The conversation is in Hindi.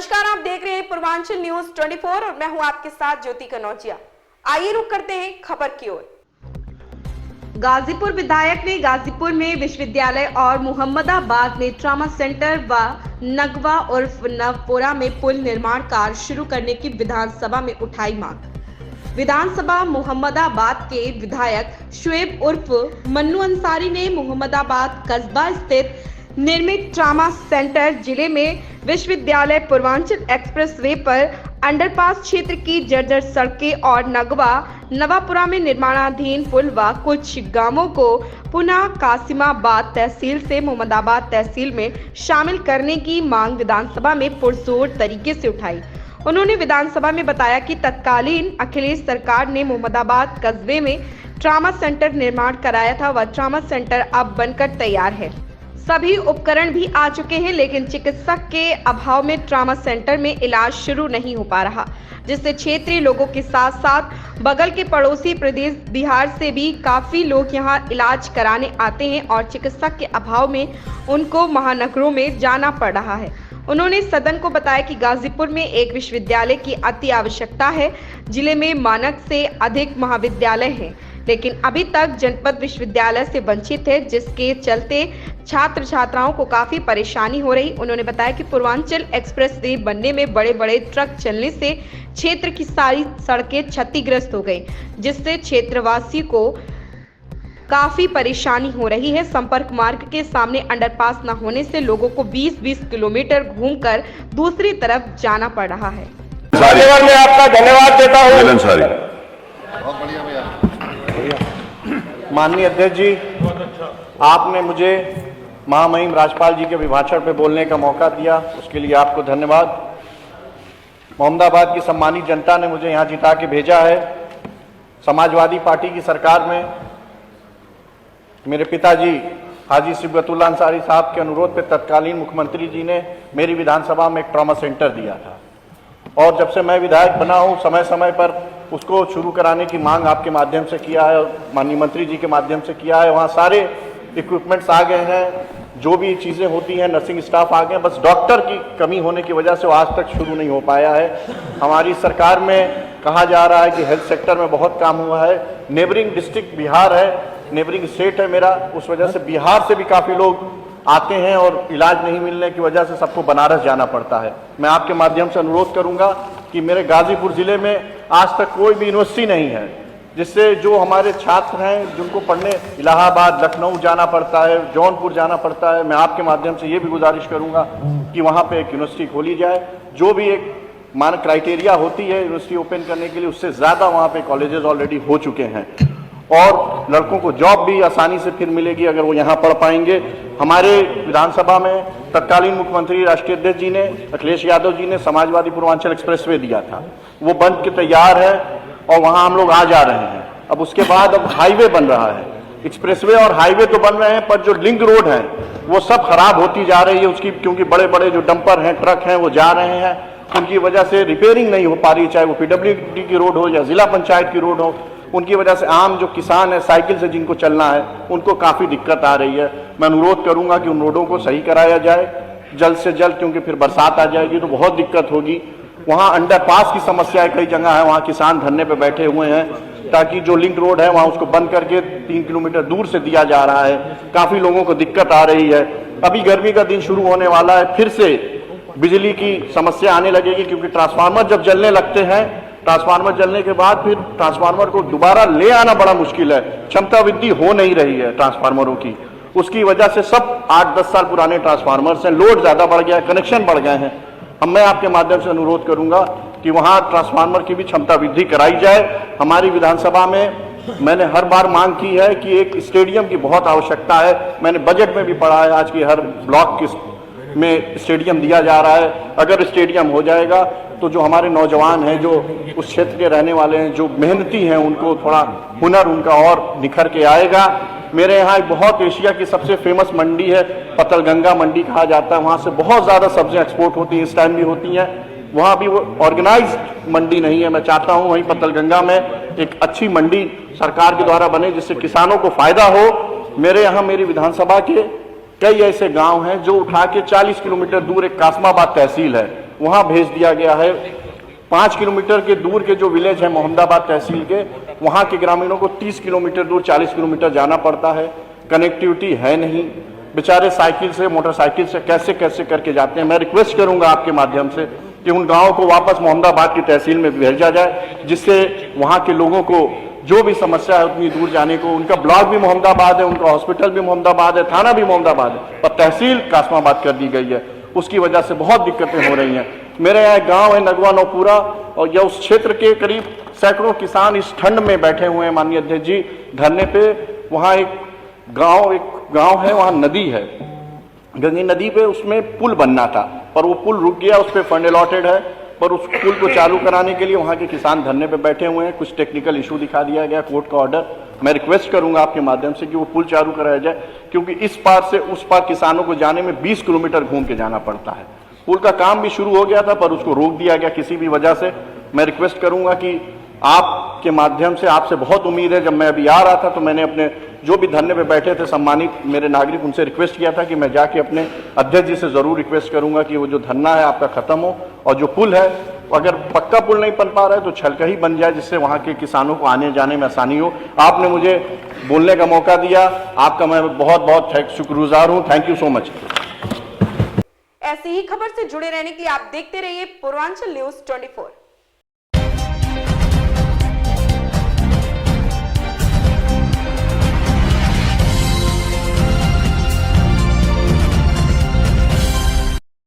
नमस्कार, आप देख रहे हैं पूर्वांचल न्यूज 24 और मैं हूं आपके साथ ज्योति कनौजिया। आइए रुक करते हैं खबर की ओर। गाजीपुर विधायक ने गाजीपुर में विश्वविद्यालय और मोहम्मदाबाद में ट्रामा सेंटर व नगवा उर्फ नवपुरा में पुल निर्माण कार्य शुरू करने की विधानसभा में उठाई मांग। विधानसभा मोहम्मदाबाद के विधायक शुएब उर्फ मन्नू अंसारी ने मोहम्मदाबाद कस्बा स्थित निर्मित ट्रामा सेंटर जिले में विश्वविद्यालय पूर्वांचल एक्सप्रेसवे पर अंडरपास क्षेत्र की जर्जर सड़कें और नवापुरा में निर्माणाधीन पुल व कुछ गांवों को पुनः कासिमाबाद तहसील से मोहम्मदाबाद तहसील में शामिल करने की मांग विधानसभा में पुरजोर तरीके से उठाई। उन्होंने विधानसभा में बताया कि तत्कालीन अखिलेश सरकार ने मोहम्मदाबाद कस्बे में ट्रामा सेंटर निर्माण कराया था। वह ट्रामा सेंटर अब बनकर तैयार है, सभी उपकरण भी आ चुके हैं, लेकिन चिकित्सक के अभाव में ट्रामा सेंटर में इलाज शुरू नहीं हो पा रहा, जिससे क्षेत्रीय लोगों के साथ साथ बगल के पड़ोसी प्रदेश बिहार से भी काफी लोग यहां इलाज कराने आते हैं और चिकित्सक के अभाव में उनको महानगरों में जाना पड़ रहा है। उन्होंने सदन को बताया कि गाजीपुर में एक विश्वविद्यालय की अति आवश्यकता है। जिले में मानक से अधिक महाविद्यालय हैं, लेकिन अभी तक जनपद विश्वविद्यालय से वंचित है, जिसके चलते छात्र छात्राओं को काफी परेशानी हो रही। उन्होंने बताया कि पूर्वांचल एक्सप्रेस वे बनने में बड़े बड़े ट्रक चलने से क्षेत्र की सारी सड़कें क्षतिग्रस्त हो गई, जिससे क्षेत्रवासी को काफी परेशानी हो रही है। संपर्क मार्ग के सामने अंडरपास न होने से लोगों को 20-20 किलोमीटर घूमकर दूसरी तरफ जाना पड़ रहा है। मैं आपका धन्यवाद देता हूँ। माननीय अध्यक्ष जी, आपने मुझे महामहिम राज्यपाल जी के अभिभाषण पे बोलने का मौका दिया, उसके लिए आपको धन्यवाद। मोहम्मदाबाद की सम्मानित जनता ने मुझे यहाँ जिता के भेजा है। समाजवादी पार्टी की सरकार में मेरे पिताजी हाजी सिबगतुल्लाह अंसारी साहब के अनुरोध पे तत्कालीन मुख्यमंत्री जी ने मेरी विधानसभा में एक ट्रॉमा सेंटर दिया था, और जब से मैं विधायक बना हूँ समय समय पर उसको शुरू कराने की मांग आपके माध्यम से किया है, माननीय मंत्री जी के माध्यम से किया है। वहाँ सारे इक्विपमेंट्स आ गए हैं, जो भी चीज़ें होती हैं, नर्सिंग स्टाफ आ गए, बस डॉक्टर की कमी होने की वजह से वो आज तक शुरू नहीं हो पाया है। हमारी सरकार में कहा जा रहा है कि हेल्थ सेक्टर में बहुत काम हुआ है। नेबरिंग डिस्ट्रिक्ट बिहार है, नेबरिंग स्टेट है मेरा, उस वजह से बिहार से भी काफ़ी लोग आते हैं और इलाज नहीं मिलने की वजह से सबको बनारस जाना पड़ता है। मैं आपके माध्यम से अनुरोध करूंगा कि मेरे गाजीपुर जिले में आज तक कोई भी यूनिवर्सिटी नहीं है, जिससे जो हमारे छात्र हैं जिनको पढ़ने इलाहाबाद, लखनऊ जाना पड़ता है, जौनपुर जाना पड़ता है, मैं आपके माध्यम से ये भी गुजारिश करूंगा कि वहाँ पे एक यूनिवर्सिटी खोली जाए। जो भी एक मानक क्राइटेरिया होती है यूनिवर्सिटी ओपन करने के लिए, उससे ज़्यादा वहाँ पे कॉलेजेस ऑलरेडी हो चुके हैं, और लड़कों को जॉब भी आसानी से फिर मिलेगी अगर वो यहाँ पढ़ पाएंगे। हमारे विधानसभा में तत्कालीन मुख्यमंत्री राष्ट्रीय अध्यक्ष जी ने, अखिलेश यादव जी ने समाजवादी पूर्वांचल एक्सप्रेसवे दिया था, वो बन के तैयार है और वहाँ हम लोग आ जा रहे हैं। अब उसके बाद अब हाईवे बन रहा है, एक्सप्रेसवे और हाईवे तो बन रहे हैं, पर जो लिंक रोड है वो सब खराब होती जा रही है उसकी, क्योंकि बड़े बड़े जो डंपर हैं, ट्रक हैं, वो जा रहे हैं, उनकी वजह से रिपेयरिंग नहीं हो पा रही, चाहे वो PWD की रोड हो या जिला पंचायत की रोड हो। उनकी वजह से आम जो किसान है, साइकिल से जिनको चलना है, उनको काफ़ी दिक्कत आ रही है। मैं अनुरोध करूंगा कि उन रोडों को सही कराया जाए जल्द से जल्द, क्योंकि फिर बरसात आ जाएगी तो बहुत दिक्कत होगी। वहाँ अंडरपास की समस्या है, कई जगह है, वहाँ किसान धरने पे बैठे हुए हैं, ताकि जो लिंक रोड है वहाँ उसको बंद करके 3 किलोमीटर दूर से दिया जा रहा है। काफ़ी लोगों को दिक्कत आ रही है। अभी गर्मी का दिन शुरू होने वाला है, फिर से बिजली की समस्या आने लगेगी, क्योंकि ट्रांसफार्मर जब जलने लगते हैं, ट्रांसफार्मर जलने के बाद फिर ट्रांसफार्मर को दोबारा ले आना बड़ा मुश्किल है। क्षमता वृद्धि हो नहीं रही है ट्रांसफार्मरों की, उसकी वजह से सब 8-10 साल पुराने ट्रांसफार्मर्स हैं, लोड ज़्यादा बढ़ गया है, कनेक्शन बढ़ गए हैं। अब मैं आपके माध्यम से अनुरोध करूंगा कि वहाँ ट्रांसफार्मर की भी क्षमता वृद्धि कराई जाए। हमारी विधानसभा में मैंने हर बार मांग की है कि एक स्टेडियम की बहुत आवश्यकता है। मैंने बजट में भी पढ़ा है, आज की हर ब्लॉक में स्टेडियम दिया जा रहा है। अगर स्टेडियम हो जाएगा तो जो हमारे नौजवान हैं, जो उस क्षेत्र के रहने वाले हैं, जो मेहनती हैं, उनको थोड़ा हुनर उनका और निखर के आएगा। मेरे यहाँ एक बहुत एशिया की सबसे फेमस मंडी है, पतलगंगा मंडी कहा जाता है, वहाँ से बहुत ज़्यादा सब्जियाँ एक्सपोर्ट होती हैं, इस टाइम भी होती हैं। वहाँ भी वो ऑर्गेनाइज्ड मंडी नहीं है। मैं चाहता हूँ वहीं पतलगंगा में एक अच्छी मंडी सरकार के द्वारा बने, जिससे किसानों को फायदा हो। मेरे यहाँ मेरी विधानसभा के कई ऐसे गांव हैं जो उठा के 40 किलोमीटर दूर एक कासिमाबाद तहसील है, वहाँ भेज दिया गया है। 5 किलोमीटर के दूर के जो विलेज है मोहम्मदाबाद तहसील के, वहाँ के ग्रामीणों को 30 किलोमीटर दूर 40 किलोमीटर जाना पड़ता है। कनेक्टिविटी है नहीं, बेचारे साइकिल से मोटरसाइकिल से कैसे कैसे करके जाते हैं। मैं रिक्वेस्ट करूंगा आपके माध्यम से कि उन गाँवों को वापस मोहम्मदाबाद की तहसील में भेजा जाए, जिससे वहाँ के लोगों को जो भी समस्या है उतनी दूर जाने को। उनका ब्लॉक भी मोहम्मदाबाद है, उनका हॉस्पिटल भी मोहम्मदाबाद है, थाना भी मोहम्मदाबाद है, पर तहसील कासमाबाद कर दी गई है। उसकी वजह से बहुत दिक्कतें हो रही हैं। मेरे यहाँ गांव है नगवा नौपुरा, और यह उस क्षेत्र के करीब सैकड़ों किसान इस ठंड में बैठे हुए हैं माननीय अध्यक्ष जी धरने पे। वहाँ एक गांव है, वहाँ नदी है, गंगी नदी पे, उसमें पुल बनना था पर वो पुल रुक गया। उस पर फंड अलॉटेड है, पर उस पुल को चालू कराने के लिए वहाँ के किसान धरने पे बैठे हुए हैं। कुछ टेक्निकल इशू दिखा दिया गया, कोर्ट का ऑर्डर। मैं रिक्वेस्ट करूंगा आपके माध्यम से कि वो पुल चालू कराया जाए, क्योंकि इस पार से उस पार किसानों को जाने में 20 किलोमीटर घूम के जाना पड़ता है। पुल का काम भी शुरू हो गया था पर उसको रोक दिया गया किसी भी वजह से। मैं रिक्वेस्ट करूंगा कि आपके माध्यम से, आपसे बहुत उम्मीद है। जब मैं अभी आ रहा था तो मैंने अपने जो भी धरने पे बैठे थे सम्मानित मेरे नागरिक, उनसे रिक्वेस्ट किया था कि मैं जाके अपने अध्यक्ष जी से जरूर रिक्वेस्ट करूंगा कि वो जो धरना है आपका खत्म हो, और जो पुल है अगर पक्का पुल नहीं बन पा रहा है तो छलका ही बन जाए, जिससे वहाँ के किसानों को आने जाने में आसानी हो। आपने मुझे बोलने का मौका दिया, आपका मैं बहुत बहुत शुक्रगुजार हूँ। Thank you so much. ऐसी ही खबर से जुड़े रहने के लिए आप देखते रहिए पूर्वांचल न्यूज 24।